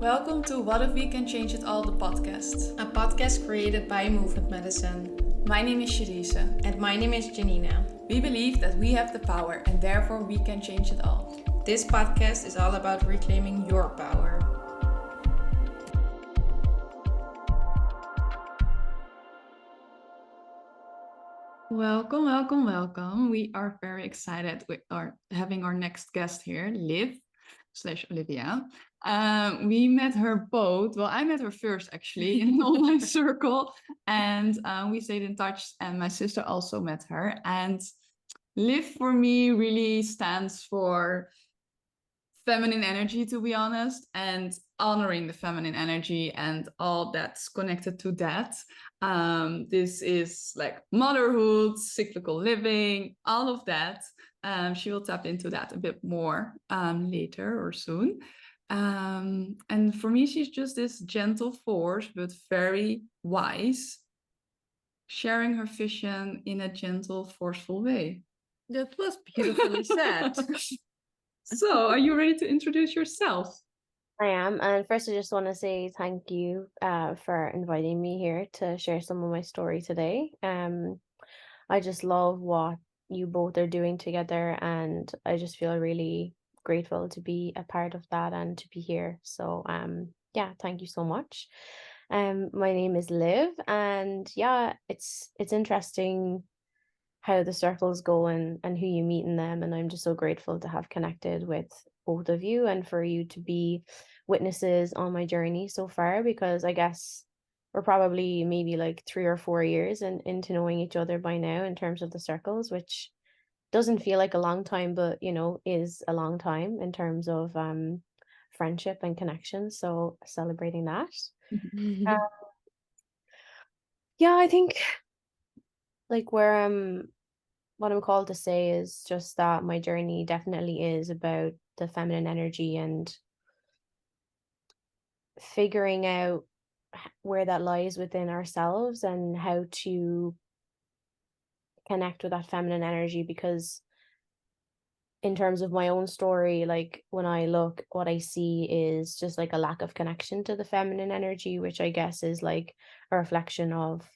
Welcome to What If We Can Change It All, the podcast. A podcast created by Movement.medicine. My name is Shadisa. And my name is Janina. We believe that we have the power and therefore we can change it all. This podcast is all about reclaiming your power. Welcome. We are very excited with having our next guest here, Liv/Olivia. We met her both. Well, I met her first actually in an online circle, and we stayed in touch. And my sister also met her. And Liv for me really stands for feminine energy, to be honest, and honoring the feminine energy and all that's connected to that. This is like motherhood, cyclical living, all of that. She will tap into that a bit more later or soon. And for me, she's just this gentle force, but very wise, sharing her vision in a gentle, forceful way. That was beautifully said. So, are you ready to introduce yourself? I am. And first, I just want to say thank you for inviting me here to share some of my story today. I just love what you both are doing together, and I just feel really grateful to be a part of that and to be here. So, yeah, thank you so much. My name is Liv, and yeah, it's interesting how the circles go and who you meet in them, and I'm just so grateful to have connected with both of you and for you to be witnesses on my journey so far, because I guess we're probably maybe like 3 or 4 years into knowing each other by now in terms of the circles, which doesn't feel like a long time, but is a long time in terms of friendship and connection. So celebrating that. Yeah, I think like what I'm called to say is just that my journey definitely is about the feminine energy and figuring out where that lies within ourselves and how to connect with that feminine energy. Because in terms of my own story, like when I look, what I see is just like a lack of connection to the feminine energy, which I guess is like a reflection of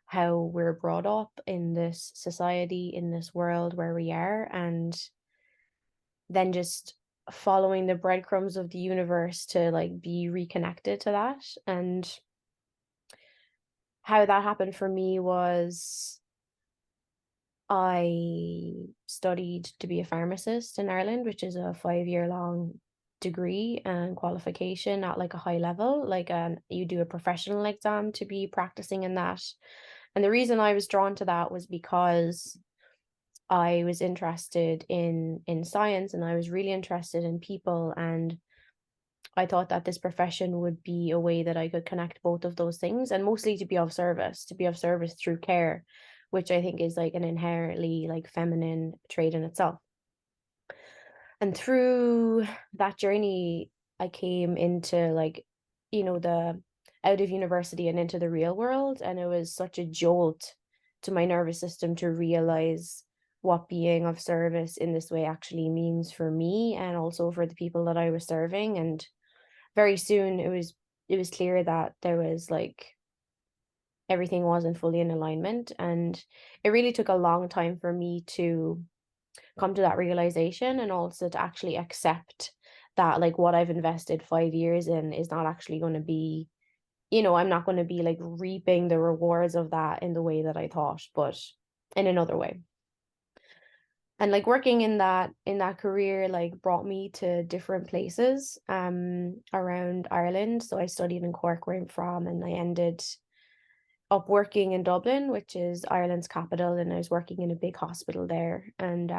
how we're brought up in this society, in this world where we are, and then just following the breadcrumbs of the universe to like be reconnected to that. And how that happened for me was I studied to be a pharmacist in Ireland, which is a 5-year-long degree and qualification at like a high level. Like you do a professional exam to be practicing in that. And the reason I was drawn to that was because I was interested in science, and I was really interested in people, and I thought that this profession would be a way that I could connect both of those things, and mostly to be of service through care, which I think is like an inherently like feminine trait in itself. And through that journey, I came into like, the out of university and into the real world. And it was such a jolt to my nervous system to realize what being of service in this way actually means for me and also for the people that I was serving. And very soon it was clear that there was like everything wasn't fully in alignment. And it really took a long time for me to come to that realization, and also to actually accept that like what I've invested 5 years in is not actually going to be, I'm not going to be like reaping the rewards of that in the way that I thought, but in another way. And like working in that career like brought me to different places around Ireland. So I studied in Cork, where I'm from, and I ended up working in Dublin, which is Ireland's capital, and I was working in a big hospital there. And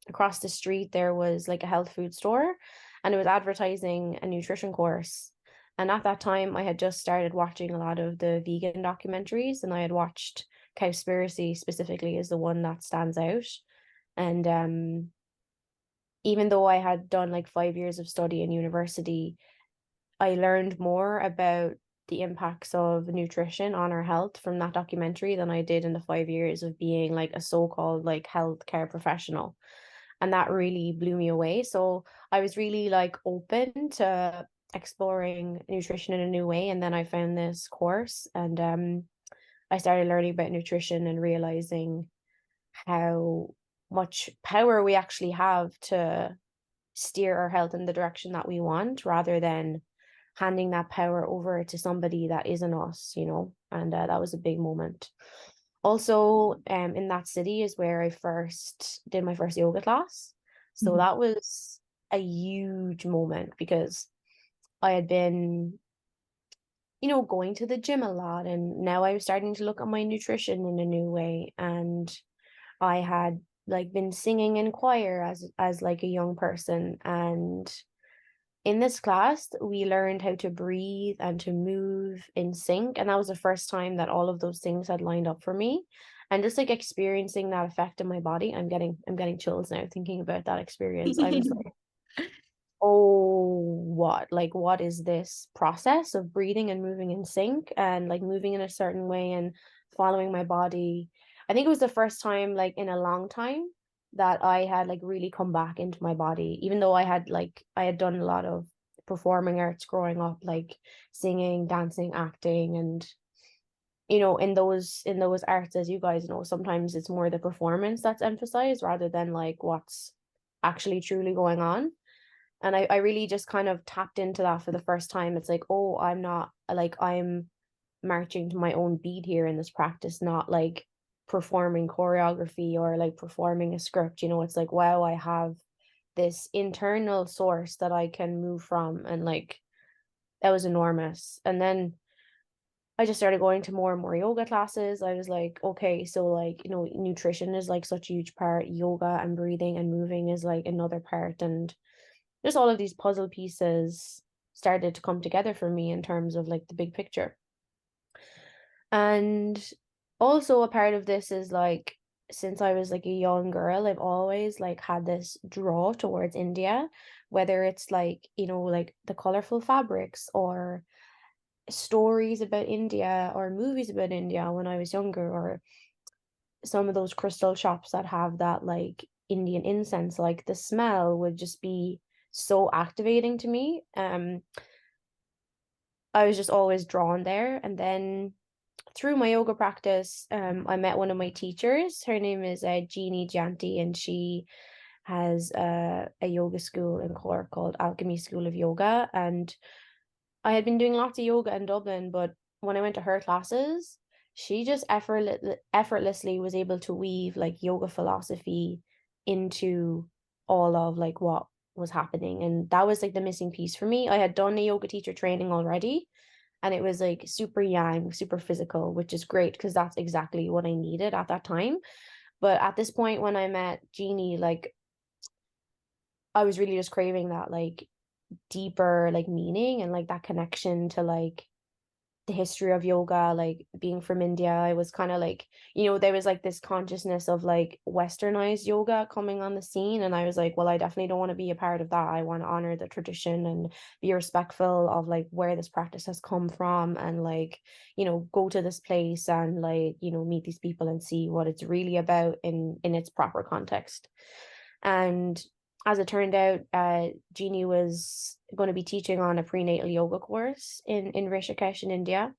across the street there was like a health food store, and it was advertising a nutrition course. And at that time I had just started watching a lot of the vegan documentaries, and I had watched Cowspiracy specifically is the one that stands out. And even though I had done like 5 years of study in university, I learned more about the impacts of nutrition on our health from that documentary than I did in the 5 years of being like a so-called like healthcare professional. And that really blew me away. So I was really like open to exploring nutrition in a new way, and then I found this course, and I started learning about nutrition and realizing how much power we actually have to steer our health in the direction that we want, rather than handing that power over to somebody that isn't us, and that was a big moment. Also, in that city is where I first did my first yoga class. So that was a huge moment, because I had been, going to the gym a lot, and now I was starting to look at my nutrition in a new way. And I had like been singing in choir as like a young person, and in this class we learned how to breathe and to move in sync, and that was the first time that all of those things had lined up for me. And just like experiencing that effect in my body, I'm getting chills now thinking about that experience. I was like, oh, what is this process of breathing and moving in sync and like moving in a certain way and following my body. I think it was the first time like in a long time that I had like really come back into my body, even though I had done a lot of performing arts growing up, like singing, dancing, acting. And in those arts, as you guys know, sometimes it's more the performance that's emphasized rather than like what's actually truly going on. And I really just kind of tapped into that for the first time. It's like, oh, I'm marching to my own beat here in this practice, not like performing choreography or like performing a script. It's like, wow, I have this internal source that I can move from. And like, that was enormous. And then I just started going to more and more yoga classes. I was like, okay, so like, nutrition is like such a huge part. Yoga and breathing and moving is like another part. And just all of these puzzle pieces started to come together for me in terms of like the big picture. And also a part of this is like, since I was like a young girl, I've always like had this draw towards India, whether it's like, like the colorful fabrics or stories about India or movies about India when I was younger, or some of those crystal shops that have that like Indian incense, like the smell would just be so activating to me. I was just always drawn there. And then through my yoga practice, I met one of my teachers. Her name is Jeannie Janti, and she has a yoga school in Cork called Alchemy School of Yoga. And I had been doing lots of yoga in Dublin, but when I went to her classes, she just effortlessly was able to weave like yoga philosophy into all of like what was happening. And that was like the missing piece for me. I had done a yoga teacher training already, and it was like super yang, super physical, which is great because that's exactly what I needed at that time. But at this point, when I met Jeannie, like I was really just craving that like deeper like meaning and like that connection to like the history of yoga. Like being from India, I was kind of like, there was like this consciousness of like westernized yoga coming on the scene, and I was like, well, I definitely don't want to be a part of that. I want to honor the tradition and be respectful of like where this practice has come from, and like, go to this place and like, meet these people and see what it's really about in its proper context. And as it turned out, Jeannie was going to be teaching on a prenatal yoga course in Rishikesh in India.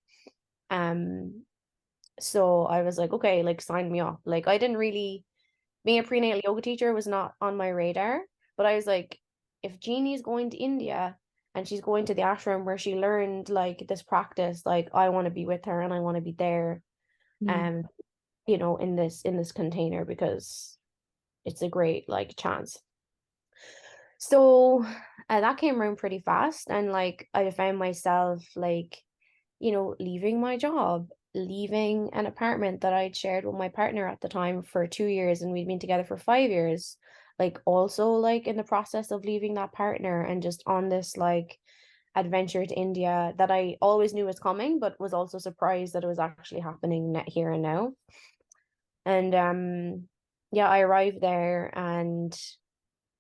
So I was like, okay, like sign me up. Like I didn't really, being a prenatal yoga teacher was not on my radar, but I was like, if Jeannie's going to India and she's going to the ashram where she learned like this practice, like I want to be with her and I want to be there, in this container, because it's a great like chance. So that came around pretty fast, and like I found myself like, leaving my job, leaving an apartment that I'd shared with my partner at the time for 2 years, and we'd been together for 5 years. Like also like in the process of leaving that partner and just on this like adventure to India that I always knew was coming, but was also surprised that it was actually happening here and now. And yeah, I arrived there, and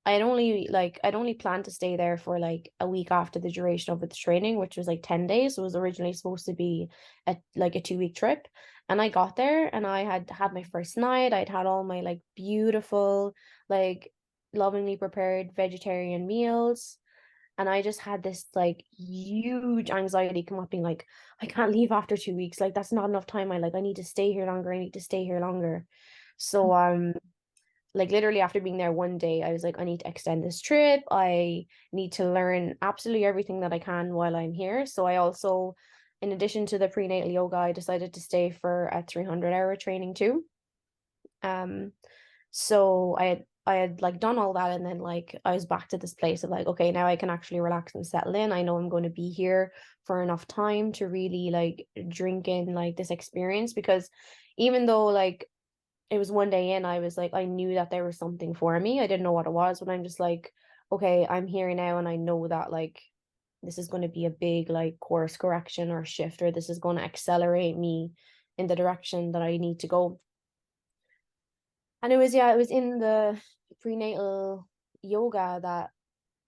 I'd only planned to stay there for like a week after the duration of the training, which was like 10 days. So it was originally supposed to be a 2-week trip. And I got there and I had had my first night. I'd had all my like beautiful, like lovingly prepared vegetarian meals. And I just had this like huge anxiety come up, being like, I can't leave after 2 weeks. Like, that's not enough time. I need to stay here longer. I need to stay here longer. So like literally after being there one day, I was like, I need to extend this trip. I need to learn absolutely everything that I can while I'm here. So I also, in addition to the prenatal yoga, I decided to stay for a 300-hour training too. So I had like done all that, and then like I was back to this place of like, okay, now I can actually relax and settle in. I know I'm going to be here for enough time to really like drink in like this experience, because even though like it was one day in, I was like, I knew that there was something for me. I didn't know what it was, but I'm just like, okay, I'm here now, and I know that like this is going to be a big like course correction or shift, or this is going to accelerate me in the direction that I need to go. And it was, yeah, it was in the prenatal yoga that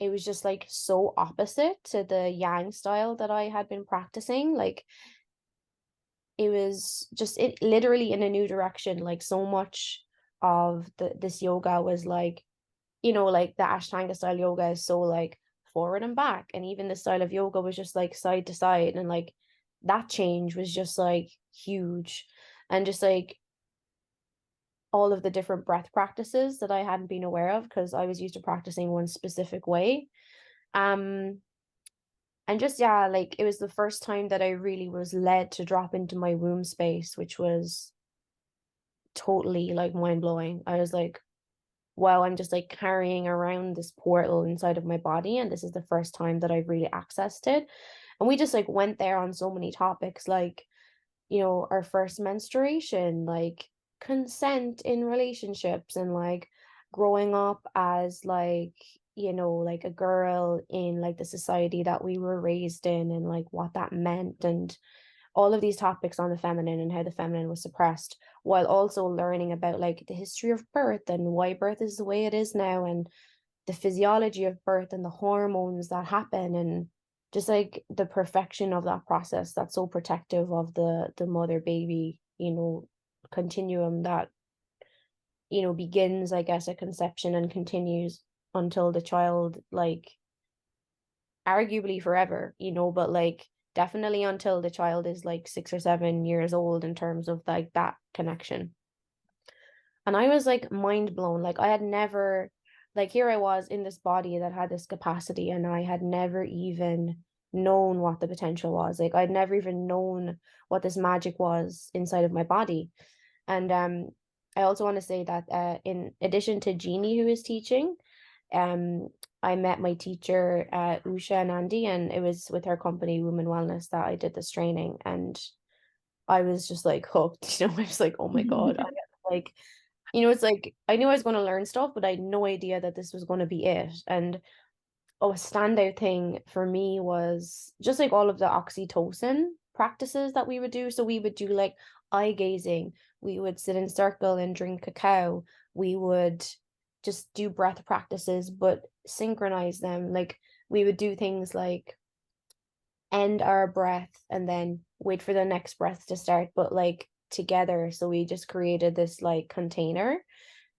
it was just like so opposite to the yang style that I had been practicing. Like it was just it literally in a new direction. Like so much of this yoga was like, like the Ashtanga style yoga is so like forward and back, and even the style of yoga was just like side to side, and like that change was just like huge. And just like all of the different breath practices that I hadn't been aware of, because I was used to practicing one specific way. Um, and just, yeah, like it was the first time that I really was led to drop into my womb space, which was totally like mind blowing. I was like, wow, I'm just like carrying around this portal inside of my body, and this is the first time that I've really accessed it. And we just like went there on so many topics, like, our first menstruation, like consent in relationships, and like growing up as like, like a girl in like the society that we were raised in, and like what that meant, and all of these topics on the feminine and how the feminine was suppressed, while also learning about like the history of birth and why birth is the way it is now, and the physiology of birth and the hormones that happen, and just like the perfection of that process that's so protective of the mother baby, continuum that, begins, I guess, at conception and continues until the child, like arguably forever, but like definitely until the child is like 6 or 7 years old, in terms of like that connection. And I was like mind blown. Like I had never, like here I was in this body that had this capacity, and I had never even known what the potential was. Like I'd never even known what this magic was inside of my body. And I also want to say that in addition to Jeannie, who is teaching, um I met my teacher, Usha and Andy, and it was with her company Women Wellness that I did this training. And I was just like hooked. I was like, oh my God. Like, it's like I knew I was going to learn stuff, but I had no idea that this was going to be it. And a standout thing for me was just like all of the oxytocin practices that we would do. So we would do like eye gazing, we would sit in circle and drink cacao, we would just do breath practices, but synchronize them. Like we would do things like end our breath and then wait for the next breath to start, but like together. So we just created this like container.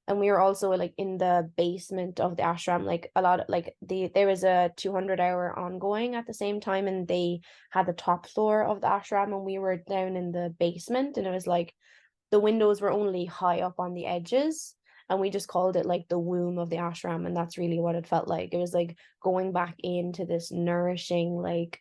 And we were also like in the basement of the ashram. Like a lot of like there was a 200-hour ongoing at the same time, and they had the top floor of the ashram, and we were down in the basement. And it was like the windows were only high up on the edges, and we just called it like the womb of the ashram. And that's really what it felt like. It was like going back into this nourishing, like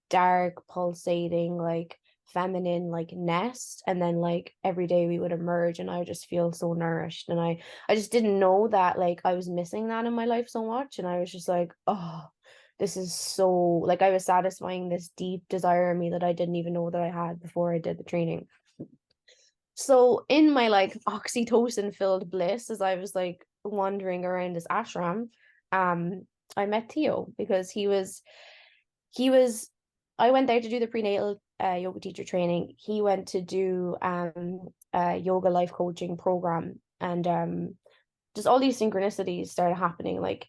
dark, pulsating, like feminine, like nest. And then like every day we would emerge, and I would just feel so nourished. And I just didn't know that like I was missing that in my life so much. And I was just like, oh, this is so, like I was satisfying this deep desire in me that I didn't even know that I had before I did the training. So in my like oxytocin filled bliss, as I was like wandering around this ashram, I met Theo, because he was I went there to do the prenatal yoga teacher training. He went to do a yoga life coaching program, and just all these synchronicities started happening. Like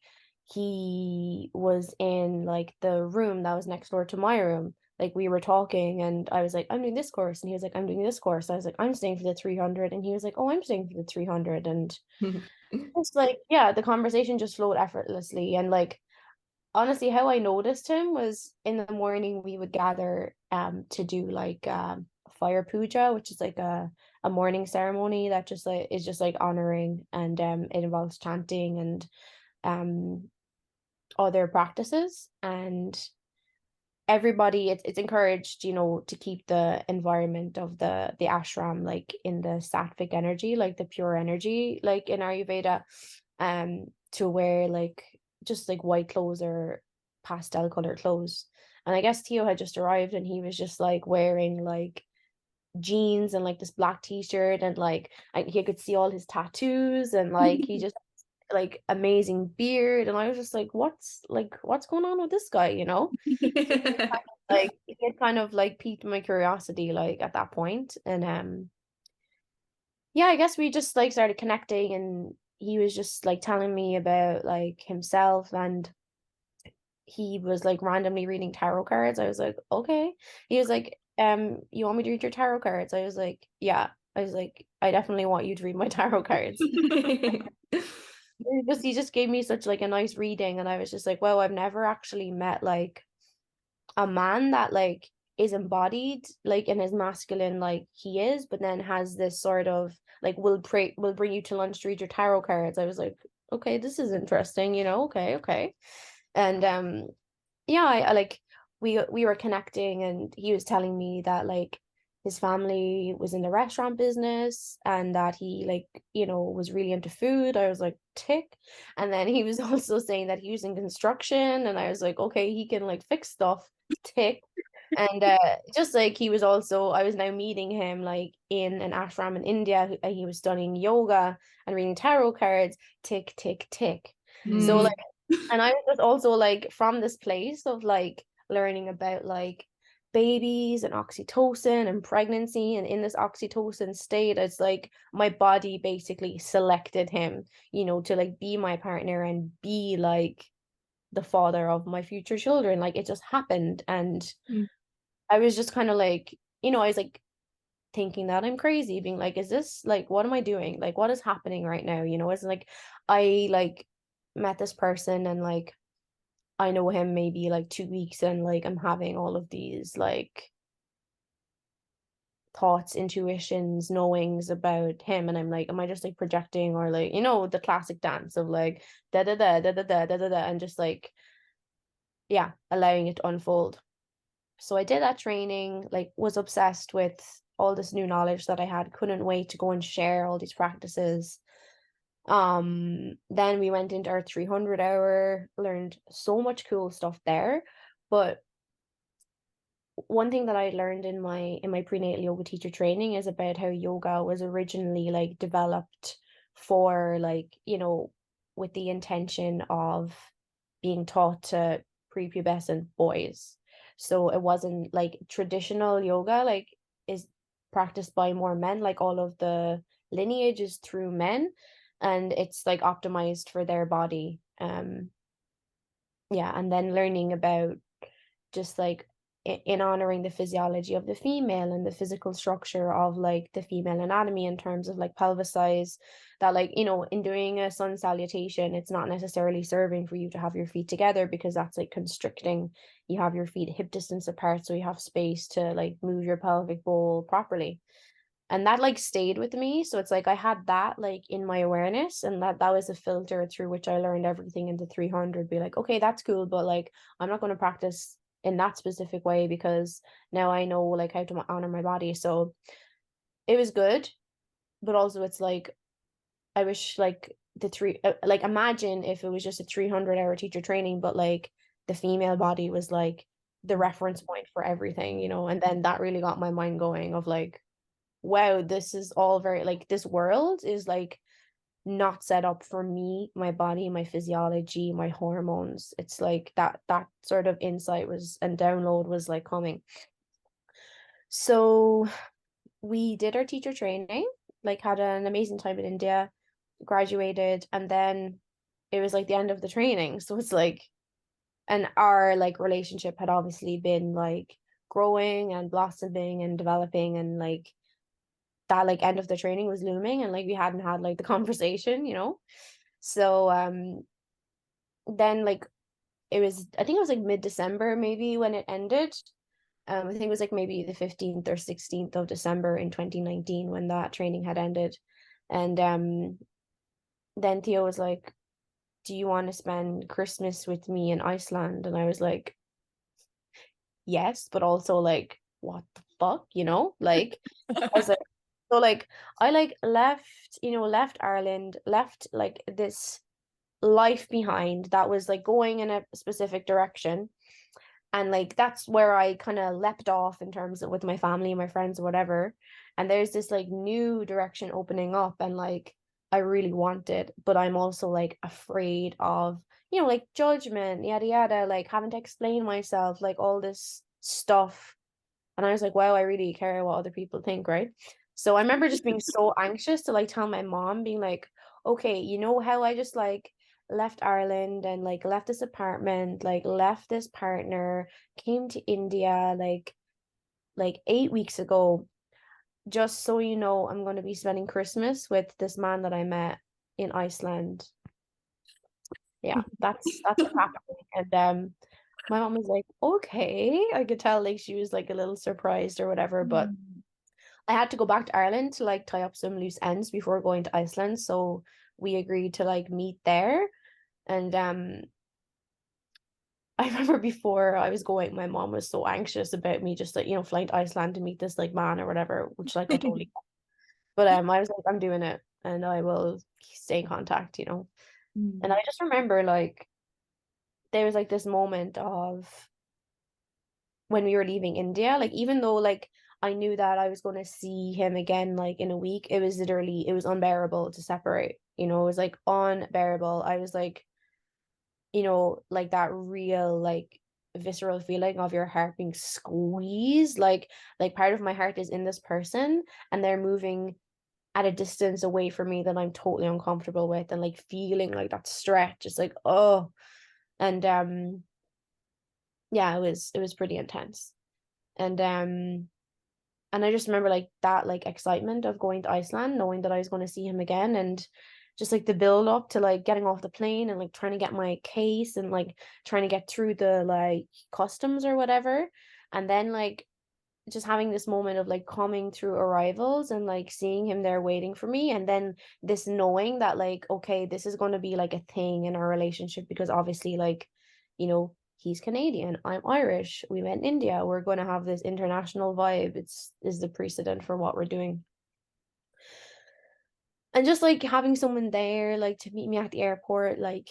he was in like the room that was next door to my room. Like we were talking, and I was like, I'm doing this course, and he was like, I'm doing this course. I was like, I'm staying for the 300, and he was like, oh, I'm staying for the 300. And it's like, yeah, the conversation just flowed effortlessly. And like honestly, how I noticed him was in the morning we would gather to do like fire puja, which is like a morning ceremony that just like is just like honoring, and it involves chanting and um other practices, and everybody, it's encouraged, to keep the environment of the ashram like in the sattvic energy, like the pure energy, like in Ayurveda, to wear like just like white clothes or pastel colored clothes. And I guess Theo had just arrived and he was just like wearing like jeans and like this black t-shirt, and like he could see all his tattoos, and like he just like amazing beard, and I was just like, what's going on with this guy? So like it had kind of like piqued my curiosity like at that point. And yeah, I guess we just like started connecting, and he was just like telling me about like himself, and he was like randomly reading tarot cards. I was like, okay. He was like, you want me to read your tarot cards? I was like, yeah. I was like, I definitely want you to read my tarot cards. He just gave me such like a nice reading, and I was just like, wow, I've never actually met like a man that like is embodied like in his masculine, like he is, but then has this sort of like will bring you to lunch to read your tarot cards. I was like, okay, this is interesting, okay. And yeah, I like we were connecting, and he was telling me that like his family was in the restaurant business, and that he like was really into food. I was like, tick. And then he was also saying that he was in construction, and I was like, okay, he can like fix stuff, tick. And just like he was also, I was now meeting him like in an ashram in India. He was studying yoga and reading tarot cards, tick tick tick. So Mm. like, and I was just also like from this place of like learning about like babies and oxytocin and pregnancy, and in this oxytocin state, it's like my body basically selected him, to like be my partner and be like the father of my future children. Like it just happened. And Mm. I was just kind of like, I was like thinking that I'm crazy, being like, is this like, what am I doing? Like, what is happening right now? It's like I like met this person, and like I know him maybe like 2 weeks, and like I'm having all of these like thoughts, intuitions, knowings about him, and I'm like, am I just like projecting, or like, the classic dance of like da da da da da da da da da, and just like, yeah, allowing it to unfold. So I did that training, like was obsessed with all this new knowledge that I had, couldn't wait to go and share all these practices. Then we went into our 300 hour, learned so much cool stuff there. But one thing that I learned in my prenatal yoga teacher training is about how yoga was originally like developed for like, with the intention of being taught to prepubescent boys. So it wasn't like traditional yoga like is practiced by more men, like all of the lineage is through men, and it's like optimized for their body. Yeah, and then learning about just like in honoring the physiology of the female and the physical structure of like the female anatomy in terms of like pelvis size, that like in doing a sun salutation, it's not necessarily serving for you to have your feet together, because that's like constricting. You have your feet hip distance apart, so you have space to like move your pelvic bowl properly. And that like stayed with me, so it's like I had that like in my awareness, and that was a filter through which I learned everything in the 300. Be like, okay, that's cool, but like I'm not going to practice in that specific way, because now I know like how to honor my body. So it was good, but also it's like I wish like like imagine if it was just a 300-hour teacher training, but like the female body was like the reference point for everything, and then that really got my mind going of like, wow, this is all very like, this world is like not set up for me, my body, my physiology, my hormones. It's like that sort of insight was, and download was like coming. So we did our teacher training, like had an amazing time in India, graduated, and then it was like the end of the training. So it's like, and our like relationship had obviously been like growing and blossoming and developing, and like that like end of the training was looming, and like we hadn't had like the conversation. So then like I think it was like mid-December maybe when it ended. I think it was like maybe the 15th or 16th of December in 2019 when that training had ended. And then Theo was like, do you want to spend Christmas with me in Iceland? And I was like, yes, but also like, what the fuck, Like, I was like, so like, I like left Ireland, left like this life behind that was like going in a specific direction. And like that's where I kind of leapt off in terms of with my family, my friends, or whatever. And there's this like new direction opening up, and like I really want it, but I'm also like afraid of, like judgment, yada yada, like having to explain myself, like all this stuff. And I was like, wow, I really care what other people think, right? So I remember just being so anxious to like tell my mom, being like, okay, you know how I just like left Ireland and like left this apartment, like left this partner, came to India like 8 weeks ago, just so you know, I'm going to be spending Christmas with this man that I met in Iceland. Yeah, that's what's happening. And my mom was like, okay. I could tell like she was like a little surprised or whatever, but I had to go back to Ireland to like tie up some loose ends before going to Iceland. So we agreed to like meet there. And I remember before I was going, my mom was so anxious about me just like, flying to Iceland to meet this like man or whatever, which like I totally but I was like, I'm doing it and I will stay in contact, And I just remember like there was like this moment of when we were leaving India, like even though like I knew that I was going to see him again like in a week, it was unbearable to separate, it was like unbearable. I was like, like that real like visceral feeling of your heart being squeezed, like part of my heart is in this person and they're moving at a distance away from me that I'm totally uncomfortable with, and like feeling like that stretch. It's like, oh. And yeah, it was pretty intense. And I just remember like that like excitement of going to Iceland, knowing that I was going to see him again, and just like the build up to like getting off the plane and like trying to get my case and like trying to get through the like customs or whatever. And then like just having this moment of like coming through arrivals and like seeing him there waiting for me, and then this knowing that like, okay, this is going to be like a thing in our relationship, because obviously like, he's Canadian, I'm Irish, we met in India, we're going to have this international vibe. Is the precedent for what we're doing. And just like having someone there like to meet me at the airport, like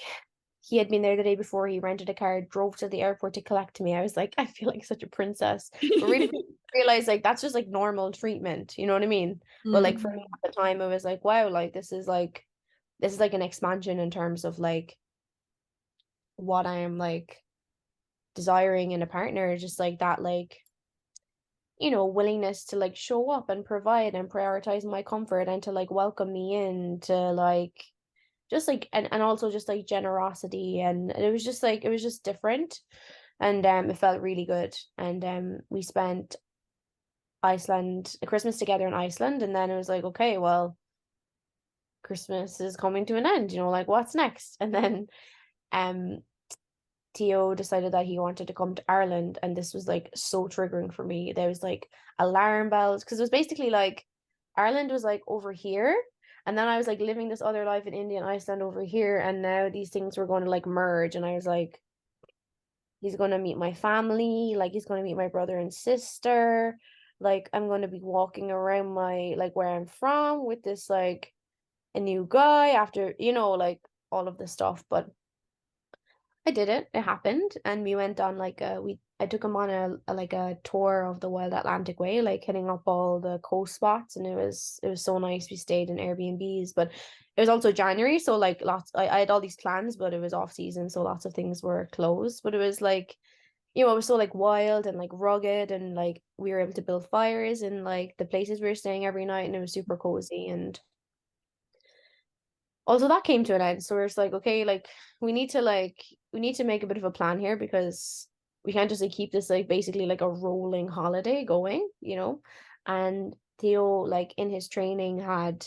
he had been there the day before, he rented a car, drove to the airport to collect me. I was like, I feel like such a princess. But really realized like that's just like normal treatment, you know what I mean? But like for me at the time, it was like, wow, like this is like an expansion in terms of like what I am like desiring in a partner, just like that like, willingness to like show up and provide and prioritize my comfort and to like welcome me in, to like just like and also just like generosity. And it was just different. And it felt really good. And we spent Christmas together in Iceland, and then it was like, okay, well, Christmas is coming to an end, like what's next? And then um Theo decided that he wanted to come to Ireland, and this was like so triggering for me. There was like alarm bells, because it was basically like Ireland was like over here, and then I was like living this other life in India and Iceland over here, and now these things were going to like merge. And I was like, he's going to meet my family, like he's going to meet my brother and sister, like I'm going to be walking around my like where I'm from with this like a new guy after, like all of this stuff. But I did it. It happened, and we went on like I took him on a tour of the Wild Atlantic Way, like hitting up all the coast spots, and it was so nice. We stayed in Airbnbs, but it was also January, so like I had all these plans, but it was off season, so lots of things were closed. But it was like, it was so like wild and like rugged, and like we were able to build fires in like the places we were staying every night, and it was super cozy. And also that came to an end, so we're just like, okay, like we need to make a bit of a plan here, because we can't just like keep this like basically like a rolling holiday going. And Theo like in his training had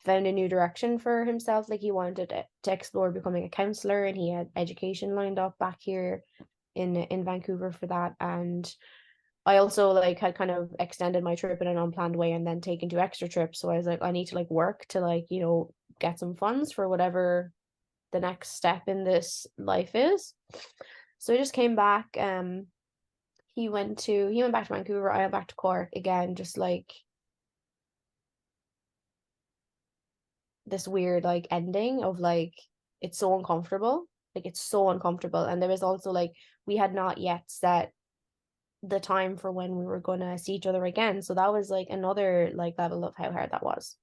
found a new direction for himself. Like he wanted to explore becoming a counselor, and he had education lined up back here in Vancouver for that. And I also like had kind of extended my trip in an unplanned way and then taken 2 extra trips. So I was like, I need to like work to like, you know, get some funds for whatever the next step in this life is. So I just came back. He went back to Vancouver, I went back to Cork again, just like this weird like ending of like it's so uncomfortable. Like it's so uncomfortable. And there was also like we had not yet set the time for when we were gonna see each other again. So that was like another like level of how hard that was.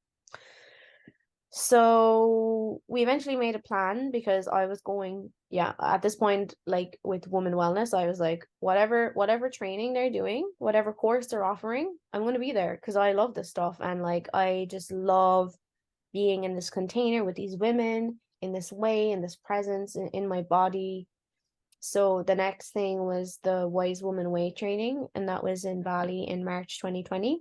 So we eventually made a plan because I was going, yeah, at this point, like with woman wellness, I was like, whatever training they're doing, whatever course they're offering, I'm gonna be there because I love this stuff. And like I just love being in this container with these women in this way, in this presence in my body. So the next thing was the Wise Woman Way training, and that was in Bali in March 2020.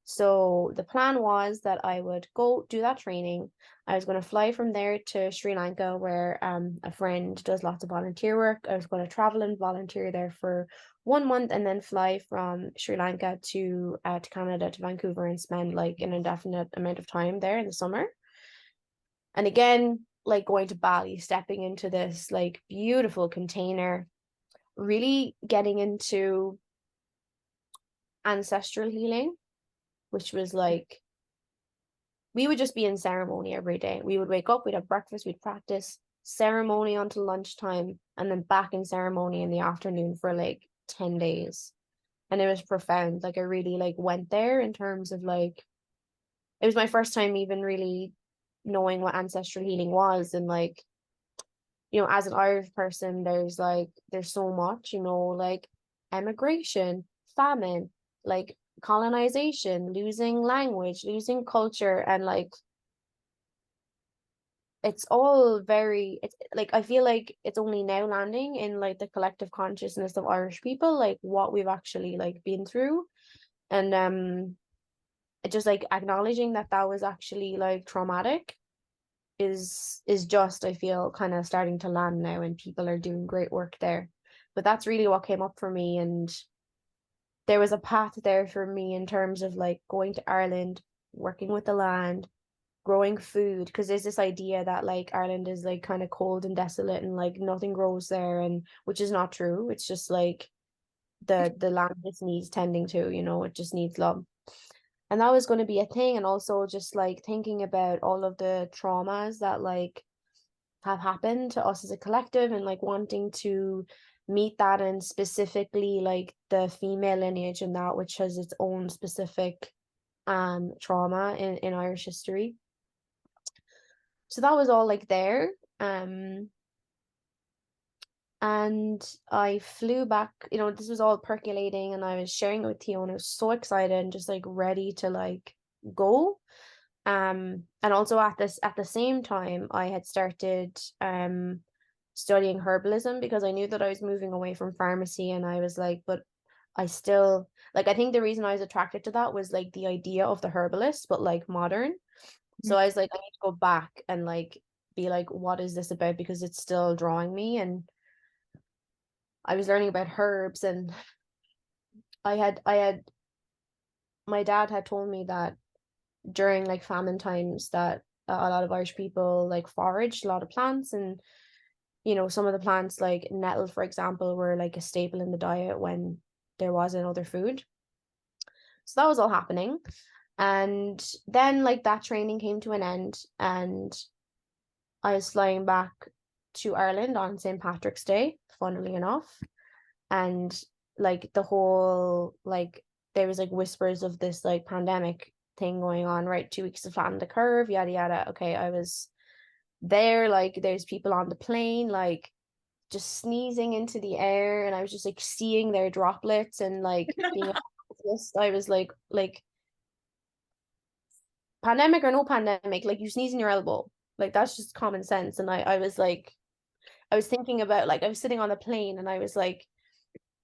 So the plan was that I would go do that training. I was going to fly from there to Sri Lanka, where a friend does lots of volunteer work. I was going to travel and volunteer there for 1 month, and then fly from Sri Lanka to Canada, to Vancouver, and spend like an indefinite amount of time there in the summer. And again, like going to Bali, stepping into this like beautiful container, really getting into ancestral healing, which was like we would just be in ceremony every day. We would wake up, we'd have breakfast, we'd practice ceremony until lunchtime, and then back in ceremony in the afternoon for like 10 days. And it was profound. Like I really like went there in terms of like it was my first time even really knowing what ancestral healing was. And like, you know, as an Irish person, there's so much, you know, like emigration, famine, like colonization, losing language, losing culture, and like it's all very, it's like I feel like it's only now landing in like the collective consciousness of Irish people, like what we've actually like been through. And it just like acknowledging that that was actually like traumatic is just, I feel, kind of starting to land now, and people are doing great work there. But that's really what came up for me. And there was a path there for me in terms of like going to Ireland, working with the land, growing food, because there's this idea that like Ireland is like kind of cold and desolate and like nothing grows there, and which is not true. It's just like the land just needs tending to, you know, it just needs love. And that was going to be a thing. And also just like thinking about all of the traumas that like have happened to us as a collective, and like wanting to meet that, and specifically like the female lineage and that, which has its own specific trauma in Irish history. So that was all like there. And I flew back, you know, this was all percolating, and I was sharing it with Theo, and I was so excited and just like ready to like go. And also at the same time I had started studying herbalism, because I knew that I was moving away from pharmacy, and I was like, but I still like, I think the reason I was attracted to that was like the idea of the herbalist, but like modern. So I was like, I need to go back and like be like, what is this about? Because it's still drawing me. And I was learning about herbs, and I had my dad had told me that during like famine times that a lot of Irish people like foraged a lot of plants. And you know, some of the plants like nettle, for example, were like a staple in the diet when there wasn't other food. So that was all happening. And then like that training came to an end, and I was flying back to Ireland on St. Patrick's Day, funnily enough. And like the whole like there was like whispers of this like pandemic thing going on, right? 2 weeks to flatten the curve, yada yada. Okay, I was there, like there's people on the plane like just sneezing into the air, and I was just like seeing their droplets, and like being I was like pandemic or no pandemic, like you sneeze in your elbow, like that's just common sense. And I was like, I was thinking about like I was sitting on the plane, and I was like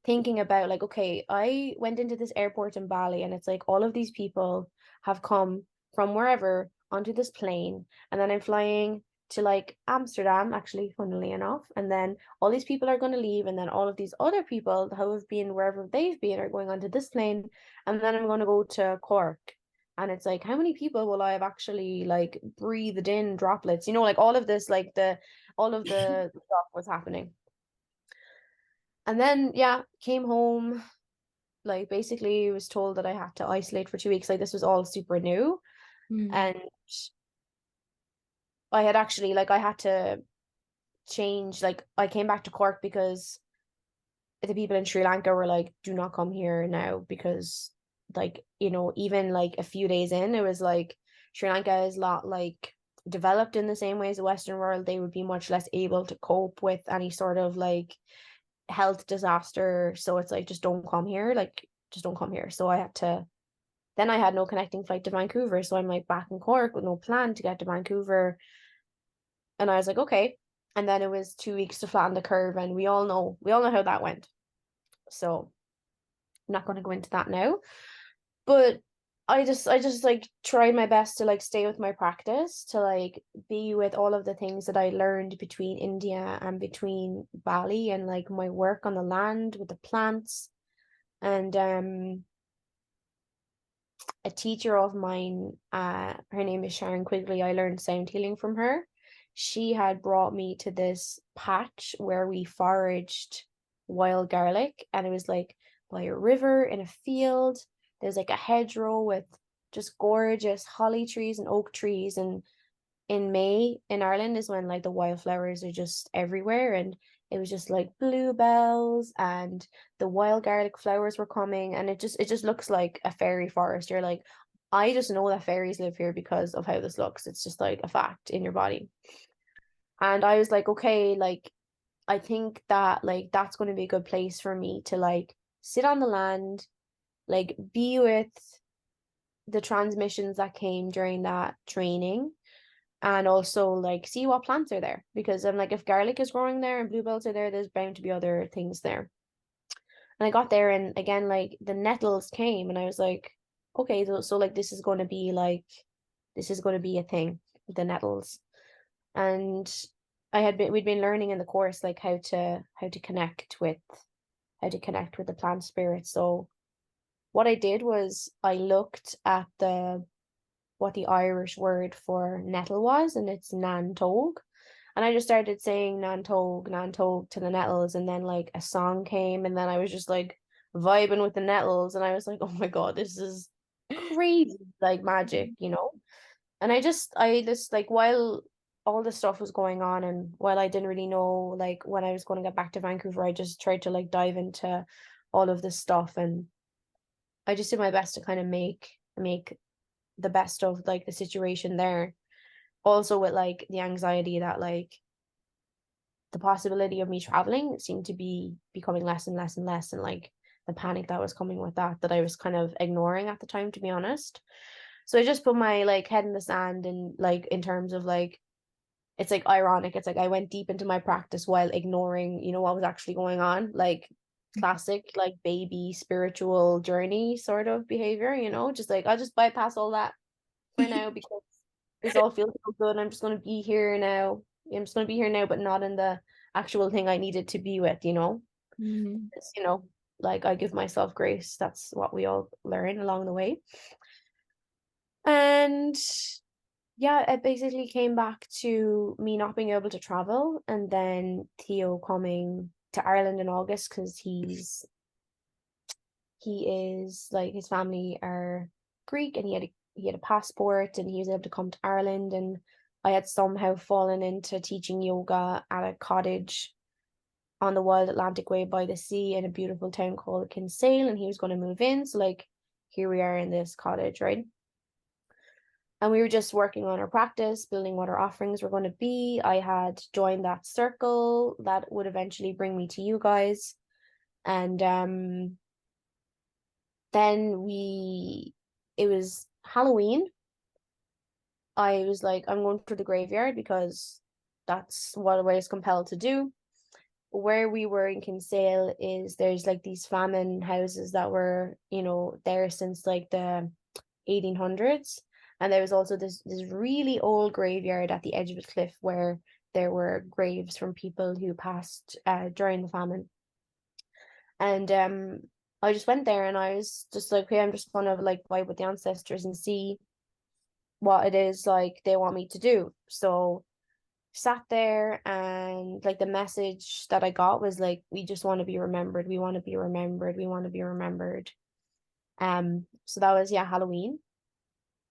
thinking about like, okay, I went into this airport in Bali, and it's like all of these people have come from wherever onto this plane, and then I'm flying to like Amsterdam, actually, funnily enough, and then all these people are going to leave, and then all of these other people who have been wherever they've been are going onto this plane, and then I'm going to go to Cork. And it's like, how many people will I have actually like breathed in droplets, you know, like all of this, like all of the stuff was happening. And then came home, like basically was told that I had to isolate for 2 weeks. Like this was all super new. And I had actually, like, I had to change, like I came back to Cork because the people in Sri Lanka were like, do not come here now, because like, you know, even like a few days in, it was like Sri Lanka is not like developed in the same way as the Western world. They would be much less able to cope with any sort of like health disaster. So it's like, just don't come here, like just don't come here. So I had no connecting flight to Vancouver, so I'm like back in Cork with no plan to get to Vancouver. And I was like, okay. And then it was 2 weeks to flatten the curve, and we all know how that went. So I'm not going to go into that now. But I just like tried my best to like stay with my practice, to like be with all of the things that I learned between India and between Bali, and like my work on the land with the plants. And a teacher of mine, her name is Sharon Quigley, I learned sound healing from her. She had brought me to this patch where we foraged wild garlic, and it was like by a river in a field. There's like a hedgerow with just gorgeous holly trees and oak trees, and in May in Ireland is when like the wildflowers are just everywhere, and it was just like bluebells, and the wild garlic flowers were coming, and it just looks like a fairy forest. You're like, I just know that fairies live here because of how this looks. It's just like a fact in your body. And I was like, okay, like I think that like that's going to be a good place for me to like sit on the land, like be with the transmissions that came during that training, and also like see what plants are there, because I'm like, if garlic is growing there and bluebells are there, there's bound to be other things there. And I got there, and again, like the nettles came, and I was like, okay, so like this is going to be a thing, the nettles. And we'd been learning in the course like how to connect with the plant spirits. So what I did was I looked at what the Irish word for nettle was, and it's nan tog. And I just started saying nan tog to the nettles, and then like a song came, and then I was just like vibing with the nettles, and I was like, oh my God, this is crazy, like magic, you know? And I just like, while all this stuff was going on, and while I didn't really know like when I was going to get back to Vancouver, I just tried to like dive into all of this stuff, and I just did my best to kind of make the best of like the situation there. Also with like the anxiety that like the possibility of me traveling seemed to be becoming less and less and less, and like the panic that was coming with that I was kind of ignoring at the time, to be honest. So I just put my like head in the sand, and like in terms of like, it's like ironic, it's like I went deep into my practice while ignoring, you know, what was actually going on, like classic like baby spiritual journey sort of behavior, you know, just like I'll just bypass all that for now because this all feels so good. I'm just going to be here now. I'm just going to be here now, but not in the actual thing I needed to be with, you know? It's, you know, like I give myself grace. That's what we all learn along the way. And yeah, it basically came back to me not being able to travel, and then Theo coming to Ireland in August because he is like, his family are Greek, and he had a passport, and he was able to come to Ireland. And I had somehow fallen into teaching yoga at a cottage on the wild Atlantic Way by the sea in a beautiful town called Kinsale, and he was going to move in. So like, here we are in this cottage, right? And we were just working on our practice, building what our offerings were going to be. I had joined that circle that would eventually bring me to you guys. And then it was Halloween. I was like, I'm going to the graveyard because that's what I was compelled to do. Where we were in Kinsale there's like these famine houses that were, you know, there since like the 1800s. And there was also this really old graveyard at the edge of a cliff where there were graves from people who passed during the famine. And I just went there and I was just like, okay, I'm just gonna like vibe with the ancestors and see what it is like they want me to do. So sat there, and like the message that I got was like, we just want to be remembered, we want to be remembered, we want to be remembered. So that was Halloween,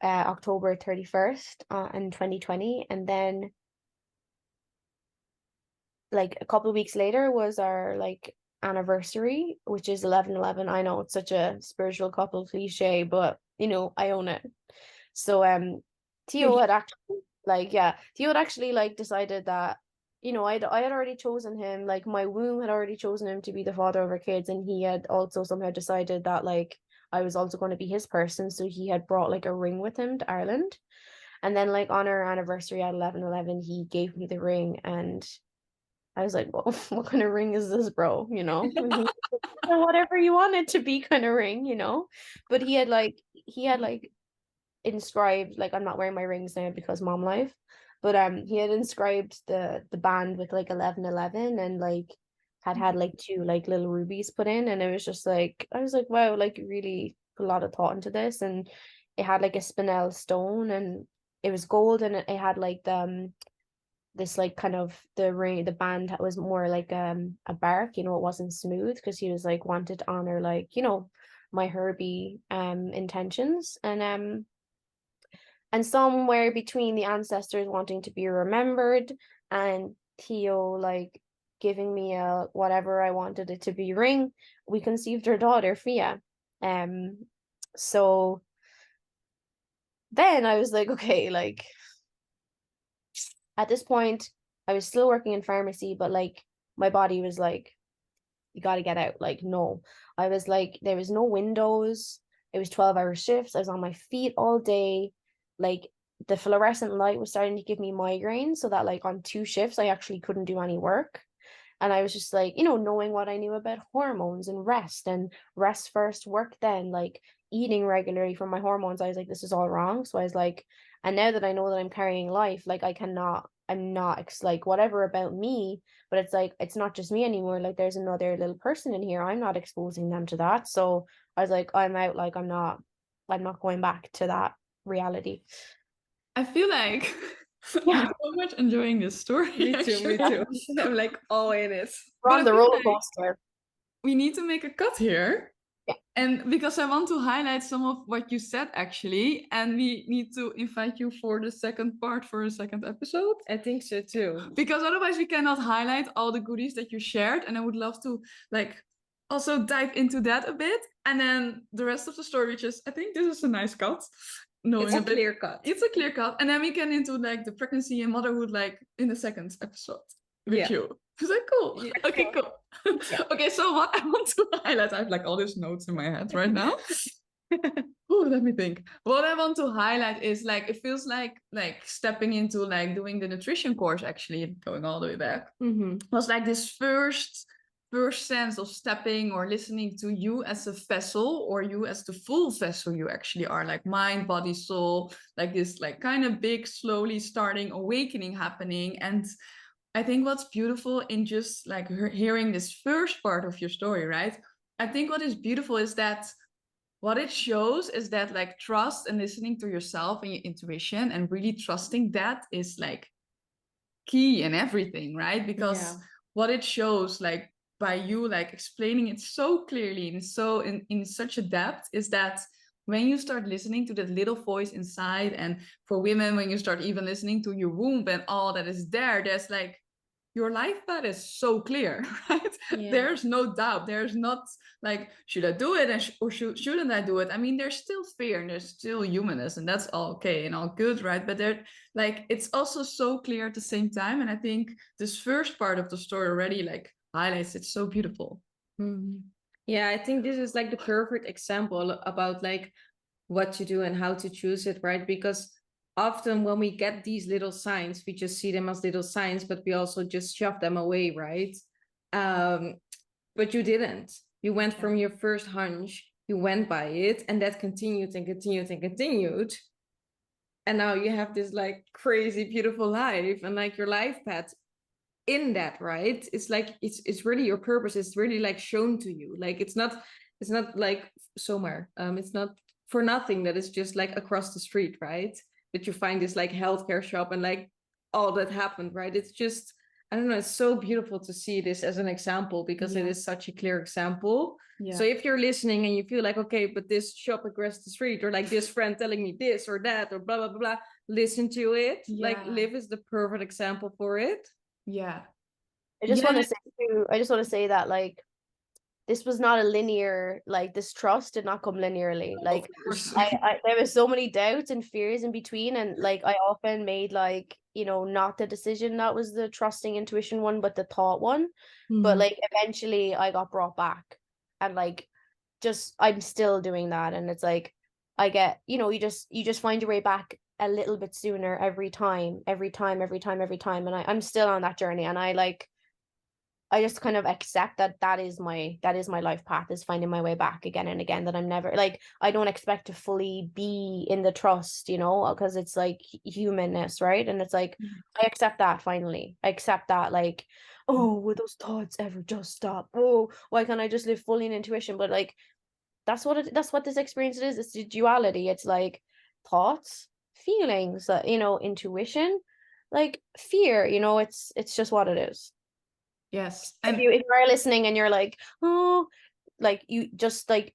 October 31st in 2020. And then like a couple of weeks later was our like anniversary, which is 11/11. I know it's such a spiritual couple cliche, but you know, I own it. So Theo had actually Theo had actually like decided that, you know, I had already chosen him, like my womb had already chosen him to be the father of our kids, and he had also somehow decided that like I was also going to be his person, so he had brought like a ring with him to Ireland. And then like on our anniversary at 11/11, he gave me the ring, and I was like, well, what kind of ring is this, bro? You know, whatever you want it to be kind of ring, you know. But he had like inscribed, like, I'm not wearing my rings now because mom life, but he had inscribed the band with like 11/11, and like had like two like little rubies put in, and it was just like, I was like, wow, like you really put a lot of thought into this. And it had like a spinel stone, and it was gold, and it had like this like kind of the ring, the band that was more like a bark, you know, it wasn't smooth, because he was like wanted to honor, like, you know, my Herbie intentions. And somewhere between the ancestors wanting to be remembered and Theo like giving me a whatever I wanted it to be ring, we conceived our daughter Fia. So then I was like, okay, like at this point I was still working in pharmacy, but like my body was like, you got to get out. Like, no, I was like, there was no windows. It was 12-hour shifts. I was on my feet all day. Like the fluorescent light was starting to give me migraines, so that like on 2 shifts I actually couldn't do any work. And I was just like, you know, knowing what I knew about hormones and rest first, work then, like eating regularly for my hormones, I was like, this is all wrong. So I was like, and now that I know that I'm carrying life, like I'm not like whatever about me, but it's like, it's not just me anymore. Like there's another little person in here. I'm not exposing them to that. So I was like, I'm out. Like I'm not going back to that reality. I feel like Yeah. I'm so much enjoying this story. Me too, actually. me too. I'm like all in it. We're But on I the feel roller like coaster. we need to make a cut here. Yeah. And because I want to highlight some of what you said, actually, and we need to invite you for the second part, for a second episode. I think so too. Because otherwise we cannot highlight all the goodies that you shared. And I would love to like also dive into that a bit. And then the rest of the story, which is, I think this is a nice cut. It's a clear cut. It's a clear cut. And then we get into like the pregnancy and motherhood, like in the second episode with you. Is that cool? Yeah. Okay, cool. Yeah. Okay, so what I want to highlight, I have like all these notes in my head right now. Oh, let me think. What I want to highlight is like, it feels like stepping into like doing the nutrition course, actually going all the way back, was like this first sense of stepping or listening to you as a vessel, or you as the full vessel you actually are, like mind, body, soul, like this like kind of big, slowly starting awakening happening. And I think what's beautiful in just like hearing this first part of your story, right? I think what is beautiful is that what it shows is that like trust and listening to yourself and your intuition and really trusting that is like key in everything, right? Because what it shows, like by you like explaining it so clearly and so in such a depth, is that when you start listening to that little voice inside, and for women, when you start even listening to your womb and all that is there, there's like your life path is so clear, right? Yeah. There's no doubt. There's not like, should I do it or shouldn't I do it? I mean, there's still fear and there's still humanness, and that's all okay and all good, right? But there, like, it's also so clear at the same time. And I think this first part of the story already like highlights it so beautiful. Yeah, I think this is like the perfect example about like what to do and how to choose it, right? Because often when we get these little signs, we just see them as little signs, but we also just shove them away, right? But you didn't. You went from your first hunch, you went by it, and that continued and continued and continued. and now you have this like crazy beautiful life and like your life path in that, right? It's like it's really your purpose. It's really like shown to you. Like it's not like somewhere. It's not for nothing that it's just like across the street, right? That you find this like healthcare shop and like all that happened, right? It's just, I don't know, it's so beautiful to see this as an example because it is such a clear example. So if you're listening and you feel like, okay, but this shop across the street, or like this friend telling me this or that, or blah, blah, blah, blah, listen to it. Like Liv is the perfect example for it. Yeah. I just want to say too, I just want to say that like this was not a linear, like this trust did not come linearly. Like I there was so many doubts and fears in between, and like I often made like, you know, not the decision that was the trusting intuition one, but the thought one. But like eventually I got brought back, and like just I'm still doing that, and it's like I get, you know, you just find your way back a little bit sooner every time, and I'm still on that journey, and I just kind of accept that that is my life path, is finding my way back again and again, that I'm never like, I don't expect to fully be in the trust, you know, because it's like humanness, right? And it's like I accept that finally. I accept that, like, oh, will those thoughts ever just stop? Oh, why can't I just live fully in intuition? But like that's what this experience is. It's the duality. It's like thoughts, feelings, you know, intuition, like fear, you know, it's just what it is. Yes. And if you are listening and you're like, oh, like you just like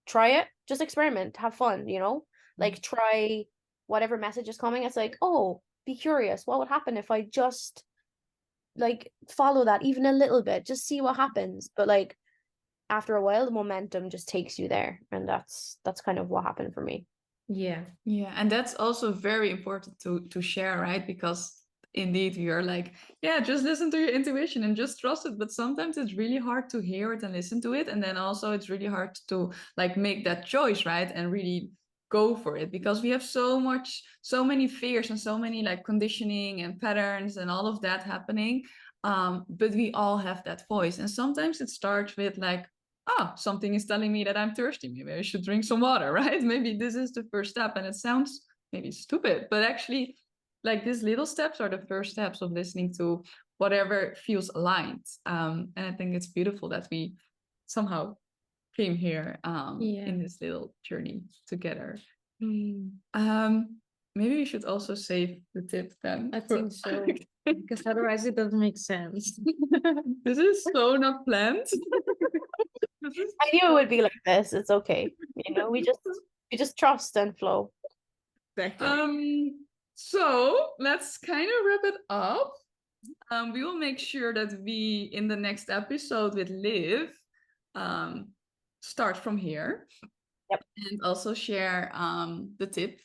try it, just experiment, have fun, you know, like try whatever message is coming. It's like, oh, be curious. What would happen if I just like follow that even a little bit, just see what happens. But like after a while, the momentum just takes you there. And that's kind of what happened for me. Yeah. And that's also very important to share, right? Because indeed we are like, yeah, just listen to your intuition and just trust it. But sometimes it's really hard to hear it and listen to it. And then also it's really hard to like make that choice, right? And really go for it, because we have so many fears and so many like conditioning and patterns and all of that happening. But we all have that voice. And sometimes it starts with like, oh, something is telling me that I'm thirsty. Maybe I should drink some water, right? Maybe this is the first step. And it sounds maybe stupid, but actually, like these little steps are the first steps of listening to whatever feels aligned. And I think it's beautiful that we somehow came here in this little journey together. Maybe we should also save the tip then. I think so. Because otherwise it doesn't make sense. This is so not planned. I knew it would be like this. It's okay. You know, we just trust and flow. Exactly. So let's kind of wrap it up. We will make sure that we, in the next episode with Liv, start from here. Yep. And also share the tip.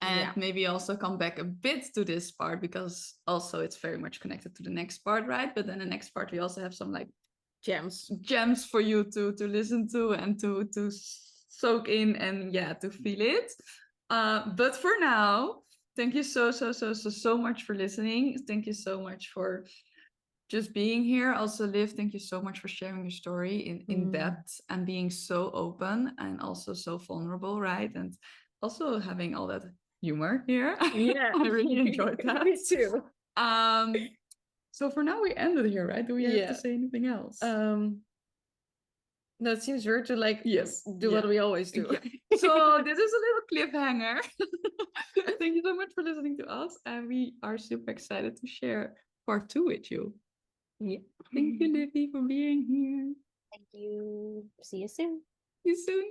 And maybe also come back a bit to this part, because also it's very much connected to the next part, right? But then the next part, we also have some like gems for you to listen to and to soak in and to feel it. But for now, thank you so much for listening. Thank you so much for just being here. Also, Liv, thank you so much for sharing your story in depth and being so open and also so vulnerable, right? And also having all that humor here. Yeah. I really enjoyed that. Me too. So for now we ended here, right? Do we have to say anything else? No, it seems weird to like do what we always do. Yeah. So this is a little cliffhanger. Thank you so much for listening to us, and we are super excited to share part 2 with you. Yeah. Thank you, Livy, for being here. Thank you. See you soon. See you soon.